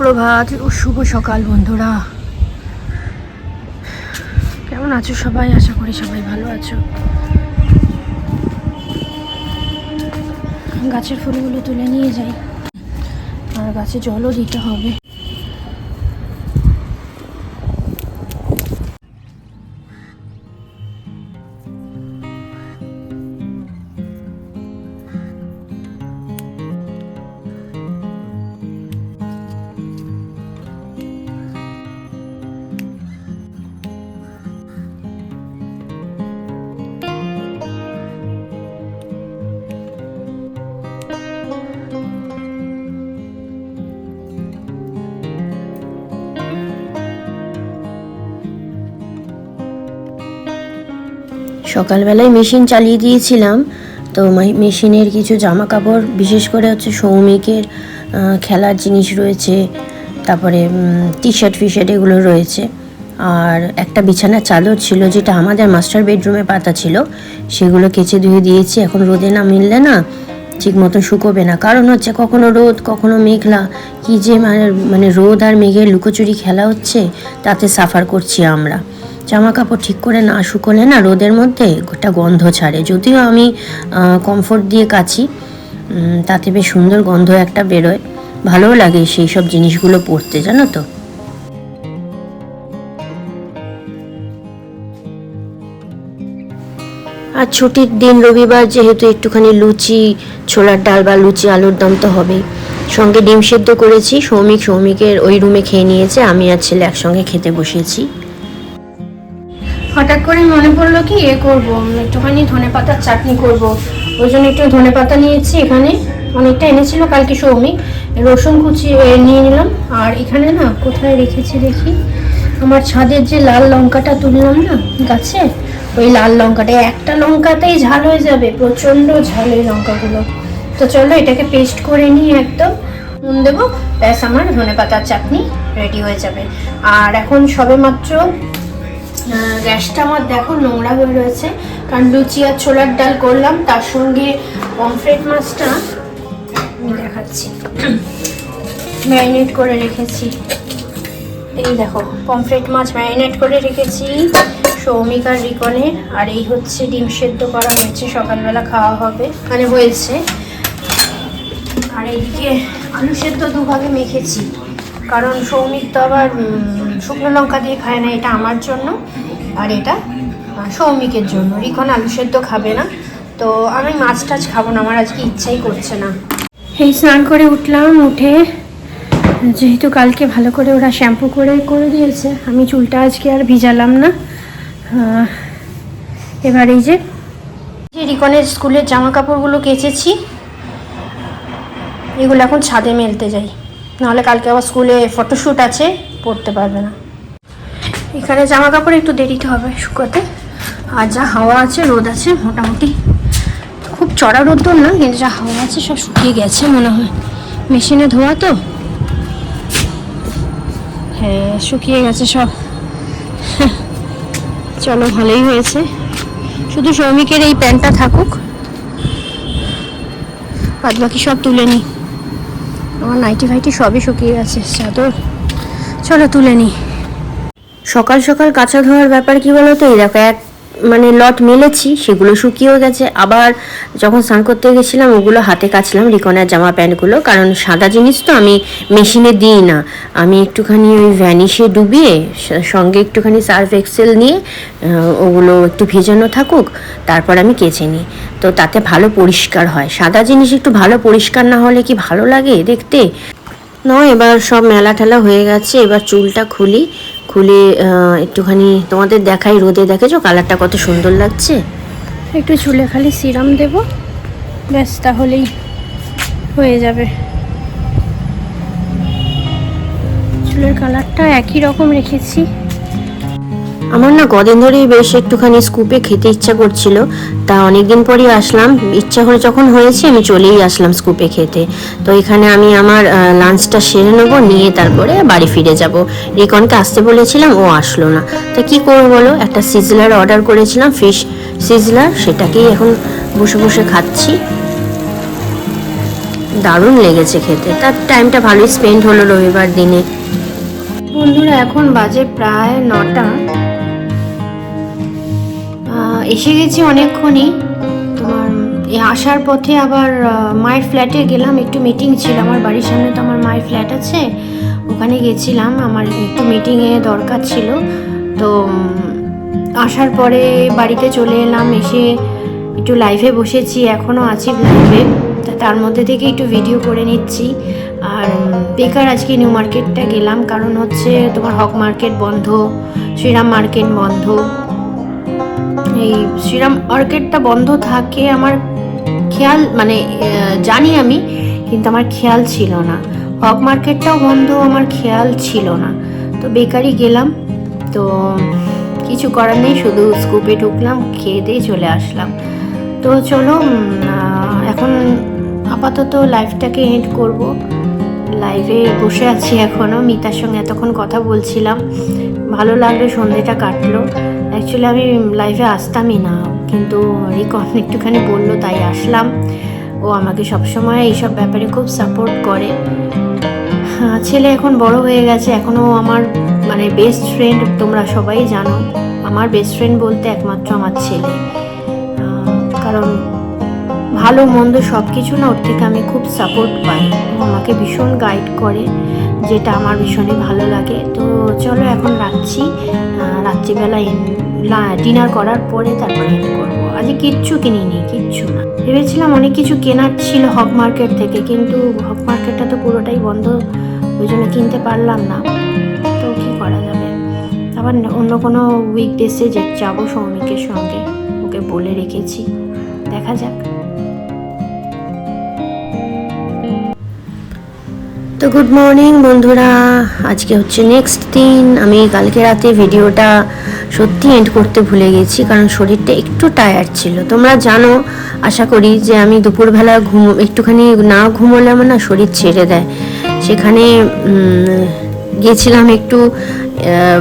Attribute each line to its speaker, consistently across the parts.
Speaker 1: সুপ্রভাত ও শুভ সকাল বন্ধুরা, কেমন আছো সবাই? আশা করি সবাই ভালো আছো। গাছের ফুলগুলো তুলে নিয়ে যাই, আর গাছে জলও দিতে হবে। সকালবেলায় মেশিন চালিয়ে দিয়েছিলাম, তো মেশিনের কিছু জামা কাপড়, বিশেষ করে হচ্ছে সৌমিকের খেলার জিনিস রয়েছে, তারপরে টি শার্ট ফিশার্ট এগুলো রয়েছে, আর একটা বিছানার চাদর ছিল যেটা আমাদের মাস্টার বেডরুমে পাতা ছিল, সেগুলো কেচে ধুয়ে দিয়েছি। এখন রোদে না মিললে না ঠিক মতো শুকোবে না, কারণ হচ্ছে কখনো রোদ কখনো মেঘলা, কি যে মানে রোদ আর মেঘের লুকোচুরি খেলা হচ্ছে, তাতে সাফার করছি আমরা। জামা কাপড় ঠিক করে না শুকোলে না রোদের মধ্যে একটা গন্ধ ছাড়ে, যদিও আমি কমফোর্ট দিয়ে কাচি, তাতে বেশ সুন্দর গন্ধ একটা বেরোয়, ভালোও লাগে সেই সব জিনিসগুলো পরতে, জানো তো। আর ছুটির দিন রবিবার যেহেতু একটুখানি লুচি, ছোলার ডাল বা লুচি আলুর দম তো হবেই, সঙ্গে ডিম সেদ্ধ করেছি। সৌমিকের ওই রুমে খেয়ে নিয়েছে, আমি আর ছেলে একসঙ্গে খেতে বসেছি। হঠাৎ করে মনে পড়লো কি করবো, একটুখানি ধনেপাতার চাটনি করব, ওই জন্য একটু ধনেপাতা নিয়েছি। এখানে অনেকটা এনেছিল কালকে সৌমিক, রসুন কুচি নিয়ে নিলাম। আর এখানে না কোথায় রেখেছি দেখি, আমার ছাদের যে লাল লঙ্কাটা তুললাম না গাছে, ওই লাল লঙ্কাটা, একটা লঙ্কাতেই ঝাল হয়ে যাবে, প্রচণ্ড ঝাল এই লঙ্কাগুলো। তো চলো এটাকে পেস্ট করে নিয়ে একদম নুন দেবো, ব্যাস আমার ধনেপাতার চাটনি রেডি হয়ে যাবে। আর এখন সবে মাত্র গ্যাসটা আমার দেখো নোংরা হয়ে রয়েছে, কারণ লুচি আর ছোলার ডাল করলাম, তার সঙ্গে পমফ্রেট মাছটা আমি দেখাচ্ছি ম্যারিনেট করে রেখেছি। এই দেখো পমফ্রেট মাছ ম্যারিনেট করে রেখেছি সৌমিক আর রিকনের। আর এই হচ্ছে ডিম সেদ্ধ করা হয়েছে, সকালবেলা খাওয়া হবে, মানে হয়েছে। আর এইদিকে আলু সেদ্ধ দুভাগে মেখেছি, কারণ সৌমিক তো আবার শুকনো লঙ্কা দিয়ে খায় না, এটা আমার জন্য আর এটা সৌমিকের জন্য। রিকন আলু সেদ্ধ খাবে না, তো আমি মাছ টাছ খাবো না, আমার আজকে ইচ্ছাই করছে না। এই স্নান করে উঠলাম, উঠে যেহেতু কালকে ভালো করে ওরা শ্যাম্পু করে দিয়েছে, আমি চুলটা আজকে আর ভিজালাম না। এবার এই যে রিকনের স্কুলের জামা কাপড়গুলো কেচেছি, এগুলো এখন ছাদে মেলতে যাই, নাহলে কালকে আবার স্কুলে ফটোশ্যুট আছে, পরতে পারবে না। এখানে জামা কাপড় একটু দেরিতে হবে শুকোতে, আর যা হাওয়া আছে, রোদ আছে মোটামুটি, খুব চড়া রোদ্দুর না, কিন্তু যা হাওয়া আছে সব শুকিয়ে গেছে মনে হয়, মেশিনে ধোয়া তো, হ্যাঁ শুকিয়ে গেছে সব। চলো ভালোই হয়েছে, শুধু সৌমিকের এই প্যান্টটা থাকুক, বাদ বাকি সব তুলে নিই। আমার নাইটি ফাইটি সবই শুকিয়ে গেছে, চাদর, চলো তুলে নিই। সকাল সকাল কাঁচা ধোয়ার ব্যাপার কি বলতো, এই দেখো মানে লট মেলেছি, সেগুলো শুকিয়েও গেছে। আবার যখন স্নান করতে গেছিলাম ওগুলো হাতে কাচলাম, রিকনের জামা প্যান্টগুলো, কারণ সাদা জিনিস তো আমি মেশিনে দিই না, আমি একটুখানি ওই ভ্যানিশে ডুবিয়ে সঙ্গে একটুখানি সার্ফ এক্সেল নিয়ে ওগুলো একটু ভেজানো থাকুক, তারপর আমি কেচে নিই, তো তাতে ভালো পরিষ্কার হয়। সাদা জিনিস একটু ভালো পরিষ্কার না হলে কি ভালো লাগে দেখতে? নয়, এবার সব মেলা ঠেলা হয়ে গেছে, এবার চুলটা খুলে একটুখানি তোমাদের দেখাই, রোদে দেখেছো কালারটা কত সুন্দর লাগছে। একটু চুলে খালি সিরাম দেব, ব্যাস, তাহলেই হয়ে যাবে। চুলের কালারটা একই রকম রেখেছি। আমার না কদিন ধরেই বেশ একটুখানি স্কুপে খেতে ইচ্ছা করছিল, তা অনেকদিন পরই আসলাম, ইচ্ছা করে যখন হয়েছে আমি চলেই আসলাম স্কুপে খেতে। তো এখানে আমি আমার লাঞ্চটা সেরে নেবো, নিয়ে তারপরে বাড়ি ফিরে যাব। রিকনকে আসতে বলেছিলাম, ও আসলো না, তা কি করবো বলো, একটা সিজলার অর্ডার করেছিলাম, ফিশ সিজলার, সেটাকেই এখন বসে বসে খাচ্ছি। দারুণ লেগেছে খেতে। তার টাইমটা ভালোই স্পেন্ড হলো রবিবার দিনে। বন্ধুরা এখন বাজে প্রায় 9টা। এসে গেছি অনেকক্ষণই। তোমার আসার পথে আবার মায়ের ফ্ল্যাটে গেলাম, একটু মিটিং ছিল আমার বাড়ির সামনে, তো আমার মায়ের ফ্ল্যাট আছে, ওখানে গেছিলাম, আমার একটু মিটিংয়ে দরকার ছিল। তো আসার পরে বাড়িতে চলে এলাম, এসে একটু লাইভে বসেছি, এখনও আছি লাইভে, তার মধ্যে থেকে একটু ভিডিও করে নিচ্ছি। আর বেকার আজকে নিউ মার্কেটটা গেলাম, কারণ হচ্ছে তোমার হক মার্কেট বন্ধ, শ্রীরাম মার্কেট বন্ধ। এই শ্রীরাম মার্কেটটা বন্ধ থাকে আমার খেয়াল, মানে জানি আমি, কিন্তু আমার খেয়াল ছিল না। হক মার্কেটটাও বন্ধ, আমার খেয়াল ছিল না। তো বেকারই গেলাম, তো কিছু করার নেই, শুধু স্কুপে ঢুকলাম, খেয়ে দিয়ে চলে আসলাম। তো চলো এখন আপাতত লাইভটাকে এন্ড করব। লাইভে বসে আছি এখনও, মিতার সঙ্গে এতক্ষণ কথা বলছিলাম, ভালো লাগলো, সন্ধেটা কাটলো। অ্যাকচুয়ালি আমি লাইভে আসতামই না, কিন্তু রিকন একটুখানি বললো তাই আসলাম। ও আমাকে সবসময় এইসব ব্যাপারে খুব সাপোর্ট করে। ছেলে এখন বড় হয়ে গেছে, এখনও আমার মানে বেস্ট ফ্রেন্ড, তোমরা সবাই জানো আমার বেস্ট ফ্রেন্ড বলতে একমাত্র আমার ছেলে। কারণ ভালো মন্দ সব কিছু না, ওর থেকে আমি খুব সাপোর্ট পাই, আমাকে ভীষণ গাইড করে, যেটা আমার ভীষণই ভালো লাগে। তো চলো এখন রাখছি, রাত্রিবেলা ডিনার করার পরে তারপরে এন্ড করবো। আজকে কিচ্ছু কিনিনি, কিচ্ছু না। ভেবেছিলাম অনেক কিছু কেনার ছিল হক মার্কেট থেকে, কিন্তু হক মার্কেটটা তো পুরোটাই বন্ধ, ওই জন্য কিনতে পারলাম না। তো কী করা যাবে, আবার অন্য কোনো উইকডেসে যাবো সৌমিকের সঙ্গে, ওকে বলে রেখেছি, দেখা যাক। তো গুড মর্নিং বন্ধুরা, আজকে হচ্ছে নেক্সট দিন। আমি কালকে রাতে ভিডিওটা সত্যি এন্ড করতে ভুলে গেছি, কারণ শরীরটা একটু টায়ার্ড ছিল। তোমরা জানো আশা করি যে আমি দুপুরবেলা একটুখানি না ঘুমোলে আমার না শরীর ছেড়ে দেয়। সেখানে গেছিলাম একটু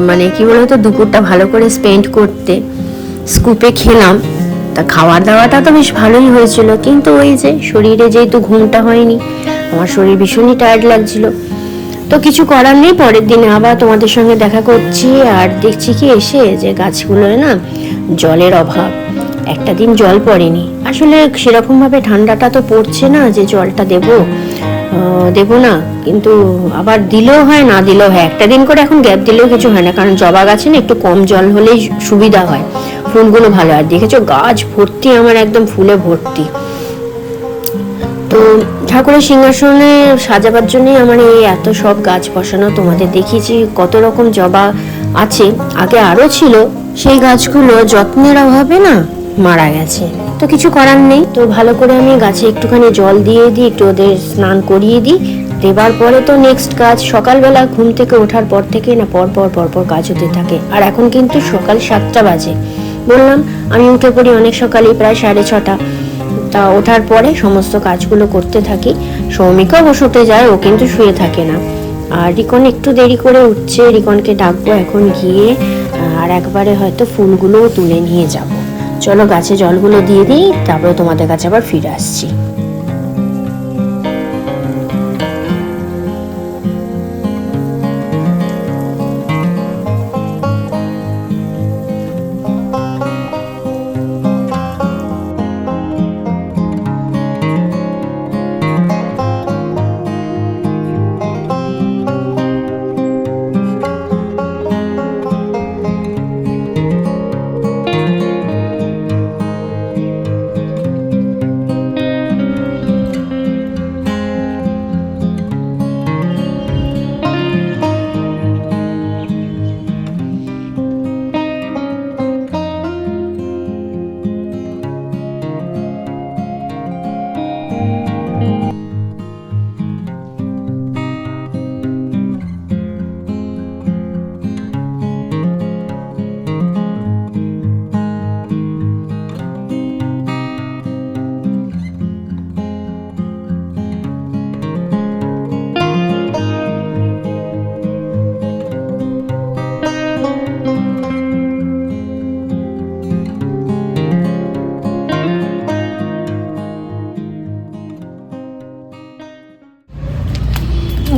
Speaker 1: মানে কি বলতো, দুপুরটা ভালো করে স্পেন্ড করতে, স্কুপে খেলাম। তা খাওয়ার দাওয়াটা তো বেশ ভালোই হয়েছিল, কিন্তু ওই যে শরীরে যেহেতু ঘুমটা হয়নি, আমার শরীর ভীষণই টায়ার্ড লাগছিল। তো কিছু করার নেই, পরের দিনে আবার তোমাদের সঙ্গে দেখা করছি। আর দেখছি কি এসে যে গাছগুলোয় না জলের অভাব, একটা দিন জল পড়েনি। আসলে সেরকমভাবে ঠান্ডাটা তো পড়ছে না যে জলটা দেবো না, কিন্তু আবার দিলেও হয় না দিলেও হয়, একটা দিন করে এখন গ্যাপ দিলেও কিছু হয় না, কারণ জবা গাছে না একটু কম জল হলেই সুবিধা হয়, ফুলগুলো ভালো। আর দেখেছো গাছ ভর্তি আমার, একদম ফুলে ভর্তি। তো ঠাকুরের সিংহাসনে সাজাবার জন্যই আমার এই এত সব গাছ বসানো। তোমাদের দেখিয়েছি কত রকম জবা আছে, আগে আরও ছিল, সেই গাছগুলো যত্নের অভাবে না মারা গেছে। তো কিছু করার নেই, তো ভালো করে আমি গাছে একটুখানি জল দিয়ে দিই, একটু ওদের স্নান করিয়ে দিই। দেবার পরে তো নেক্সট কাজ, সকালবেলা ঘুম থেকে ওঠার পর থেকে না পরপর কাজ হতে থাকে। আর এখন কিন্তু সকাল 7টা বাজে, বললাম আমি উঠে পড়ি অনেক সকালেই, প্রায় 6:30। তা ওঠার পরে সমস্ত কাজগুলো করতে থাকি। সৌমিকও অবশ্য উঠে যায়, ও কিন্তু শুয়ে থাকে না। আর রিকন একটু দেরি করে উঠছে, রিকনকে ডাকবো এখন গিয়ে, আর একবারে হয়তো ফুলগুলোও তুলে নিয়ে যাব। চলো গাছে জলগুলো দিয়ে দিই, তারপরে তোমাদের কাছে আবার ফিরে আসছি।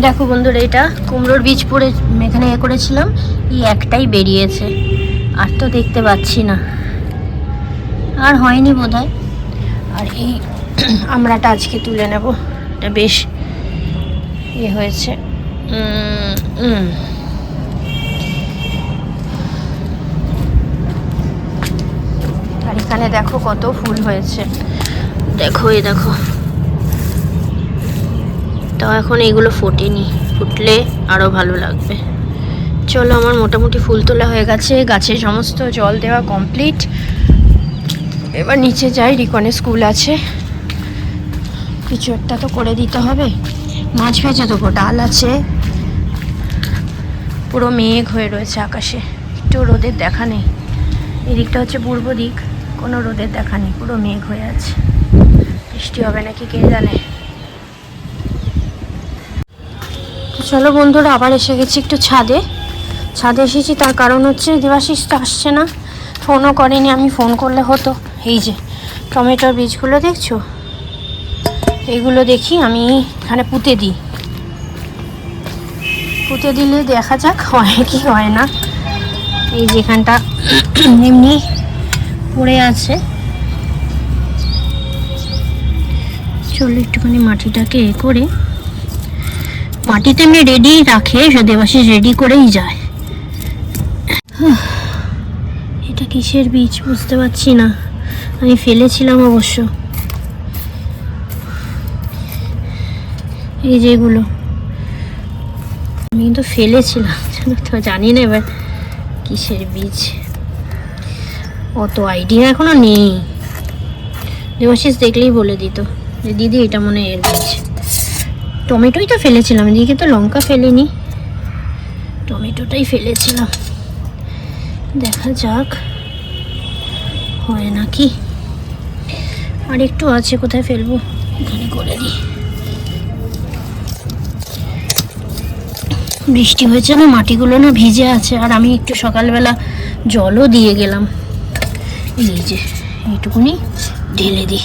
Speaker 1: দেখো বন্ধুরা, এটা কুমড়োর বীজ পড়ে এখানে করেছিলাম, এই একটাই বেরিয়েছে, আর তো দেখতে পাচ্ছি না, আর হয়নি বোধহয়। আর এই আমড়াটা আজকে তুলে নেব, এটা বেশ হয়েছে। আর এখানে দেখো কত ফুল হয়েছে, দেখো এই দেখো। তো এখন এগুলো ফোটেনি, ফুটলে আরও ভালো লাগবে। চলো, আমার মোটামুটি ফুল তোলা হয়ে গেছে, গাছে সমস্ত জল দেওয়া কমপ্লিট। এবার নিচে যাই, রিকনের স্কুল আছে, কিছু একটা তো করে দিতে হবে। মাছ ভেজে দেবো, ডাল আছে। পুরো মেঘ হয়ে রয়েছে আকাশে, একটু রোদের দেখা নেই। এদিকটা হচ্ছে পূর্ব দিক, কোনো রোদের দেখা নেই, পুরো মেঘ হয়ে আছে। বৃষ্টি হবে নাকি কে জানে। চলো বন্ধুরা, আবার এসে গেছি একটু ছাদে এসেছি, তার কারণ হচ্ছে দেবাশিস তো আসছে না, ফোনও করেনি, আমি ফোন করলে হতো। এই যে টমেটোর বীজগুলো দেখছো, এইগুলো দেখি আমি এখানে পুঁতে দিই, পুঁতে দিলে দেখা যাক হয় কি হয় না। এই যেখানটা এমনি পড়ে আছে, চলো একটুখানি মাটিটাকে করে, মাটিতে এমনি রেডি রাখে, দেবাশিস রেডি করেই যায়। এটা কিসের বীজ বুঝতে পারছি না, আমি ফেলেছিলাম অবশ্য। এই যেগুলো আমি কিন্তু ফেলেছিলাম, তো জানি না এবার কিসের বীজ, অত আইডিয়া এখনো নেই। দেবাশিস দেখলেই বলে দিত যে দিদি এটা মনে হয় এর বীজ। টমেটোই তো ফেলেছিলাম, এদিকে তো লঙ্কা ফেলিনি, টমেটোটাই ফেলেছিলাম। দেখা যাক হয় নাকি। আর একটু আছে, কোথায় ফেলবো, এখানে করে দিই। বৃষ্টি হয়েছে না, মাটিগুলো না ভিজে আছে, আর আমি একটু সকালবেলা জলও দিয়ে গেলাম। এই যে এইটুকুনি ঢেলে দিই।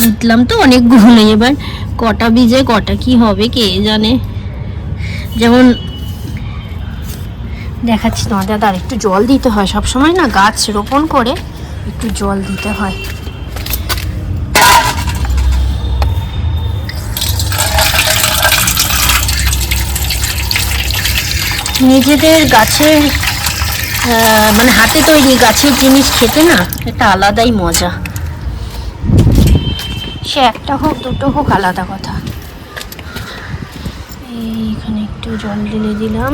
Speaker 1: উঠলাম তো অনেকগুলো, এবার কটা বীজে কটা কি হবে কে জানে। যেমন দেখাচ্ছি তোমাদের, আর একটু জল দিতে হয় সবসময় না, গাছ রোপণ করে একটু জল দিতে হয়। নিজেদের গাছের মানে হাতে তৈরি গাছের জিনিস খেতে না একটা আলাদাই মজা, সে একটা হোক দুটো হোক আলাদা কথা। এইখানে একটু জল ঢেলে দিলাম,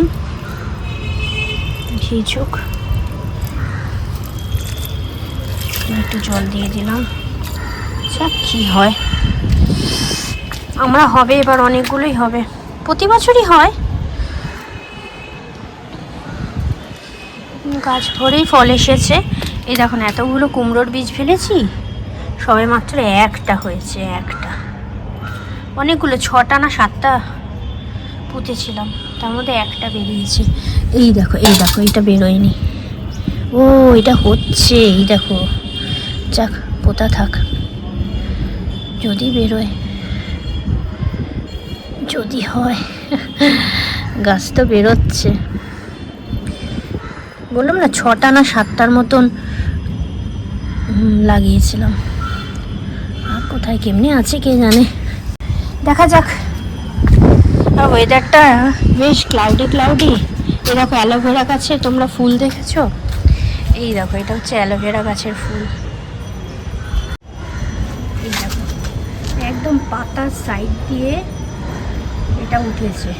Speaker 1: ঝিঝুক একটু জল দিয়ে দিলাম, আচ্ছা কি হয়। আমরা হবে এবার অনেকগুলোই হবে, প্রতি বছরই হয়, গাছ ভরেই ফল এসেছে। এই দেখুন এতগুলো কুমড়োর বীজ ফেলেছি, সবে মাত্র একটা হয়েছে, একটা। অনেকগুলো 6টা না 7টা পুঁতেছিলাম, তার মধ্যে একটা বেরিয়েছে। এই দেখো এটা বেরোয়নি, ও এটা হচ্ছে, এই দেখো, যাক পোতা থাক, যদি বেরোয়, যদি হয়। গাছ তো বেরোচ্ছে, বললাম না 6টা না 7টার মতন লাগিয়েছিলাম, আর কোথায় কেমনি আছে কে জানে, দেখা যাক। ওয়েদারটা বেশ ক্লাউডি। এই দেখো অ্যালোভেরা গাছে তোমরা ফুল দেখেছো, এই দেখো এটা হচ্ছে অ্যালোভেরা গাছের ফুল। এই দেখো একদম পাতার সাইড দিয়ে এটা উঠেছে,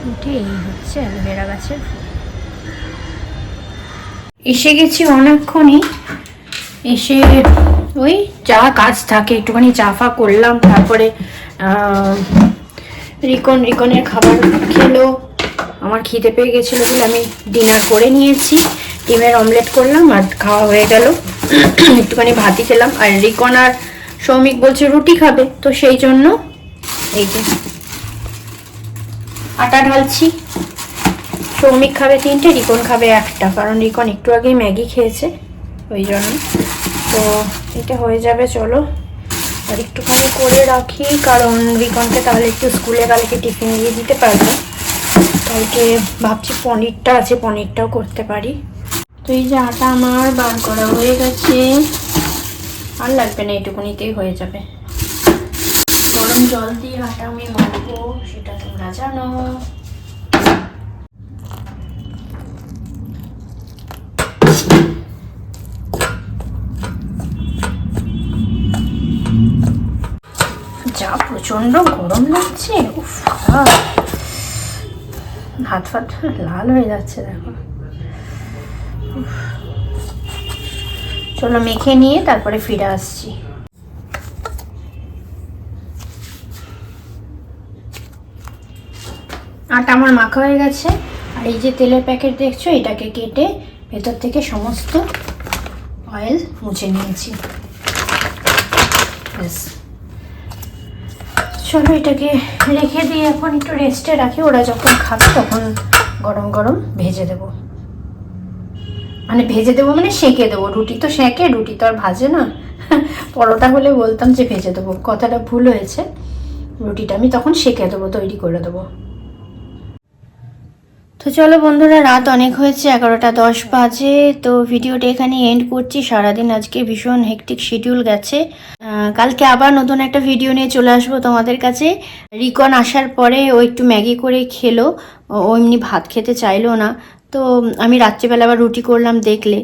Speaker 1: উঠে এই হচ্ছে অ্যালোভেরা গাছের ফুল। এসে গেছি অনেকক্ষণই, এসে ওই যা কাজ থাকে একটুখানি চা ফা করলাম, তারপরে রিকনের খাবার খেলো, আমার খিদে পেয়ে গেছিলো বলে আমি ডিনার করে নিয়েছি, ডিমের অমলেট করলাম আর খাওয়া হয়ে গেল। একটুখানি ভাতই খেলাম, আর রিকন আর সৌমিক বলছে রুটি খাবে, তো সেই জন্য এই যে আটা ঢালছি। সৌমিক খাবে 3টে, রিকন খাবে 1টা, কারণ রিকন একটু আগেই ম্যাগি খেয়েছে, ওই জন্য তো এটা হয়ে যাবে। চলো আর একটুখানি করে রাখি, কারণ রিকনকে তাহলে একটু স্কুলে কালকে টিফিন দিয়ে দিতে পারবো। কালকে ভাবছি পনিরটা আছে, পনিরটাও করতে পারি। তো এই যে আটা আমার বার করা হয়ে গেছে, আর লাগবে না, এটুকুনিতেই হয়ে যাবে। গরম জল দিয়ে আটা আমি মাখবো, সেটা তোমরা জানো। যা প্রচন্ড গরম লাগছে, উফ, হাত ফাত লাল হয়ে যাচ্ছে দেখো। চলো মেখে নিয়ে তারপরে ফিরে আসছি। আটা আমার মাখা হয়ে গেছে, আর এই যে তেলের প্যাকেট দেখছো, এটাকে কেটে ভেতর থেকে সমস্ত অয়েল মুছে নিয়েছি। চলো এটাকে রেখে দিয়ে এখন একটু রেস্টে রাখি, ওরা যখন খাবে তখন গরম গরম ভেজে দেবো। মানে ভেজে দেবো মানে সেঁকে দেবো, রুটি তো সেঁকে, রুটি তো আর ভাজে না। পরোটা হলে বলতাম যে ভেজে দেবো, কথাটা ভুল হয়েছে। রুটিটা আমি তখন সেঁকে দেবো, তৈরি করে দেবো। তো চলো বন্ধুরা, রাত অনেক হয়েছে, 11টা 10 বাজে। তো ভিডিওটা এখানে এন্ড করছি। সারাদিন আজকে ভীষণ হেক্টিক শিডিউল গেছে। কালকে আবার নতুন একটা ভিডিও নিয়ে চলে আসবো তোমাদের কাছে। রিকন আসার পরে ও একটু ম্যাগি করে খেলো, ও এমনি ভাত খেতে চাইলো না। তো আমি রাত্রিবেলা আবার রুটি করলাম দেখলে।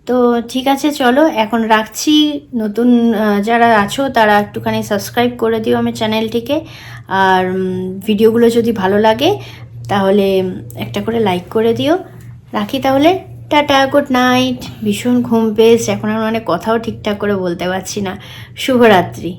Speaker 1: তো ঠিক আছে, চলো এখন রাখছি। নতুন যারা আছো তারা একটুখানি সাবস্ক্রাইব করে দিও আমার চ্যানেলটিকে। আর ভিডিওগুলো যদি ভালো লাগে তাহলে একটা করে লাইক করে দিও। রাখি তাহলে, টাটা, গুড নাইট। ভীষণ ঘুম পেয়েছে, এখন আমি কথাও ঠিকঠাক করে বলতে পারছি না। শুভরাত্রি।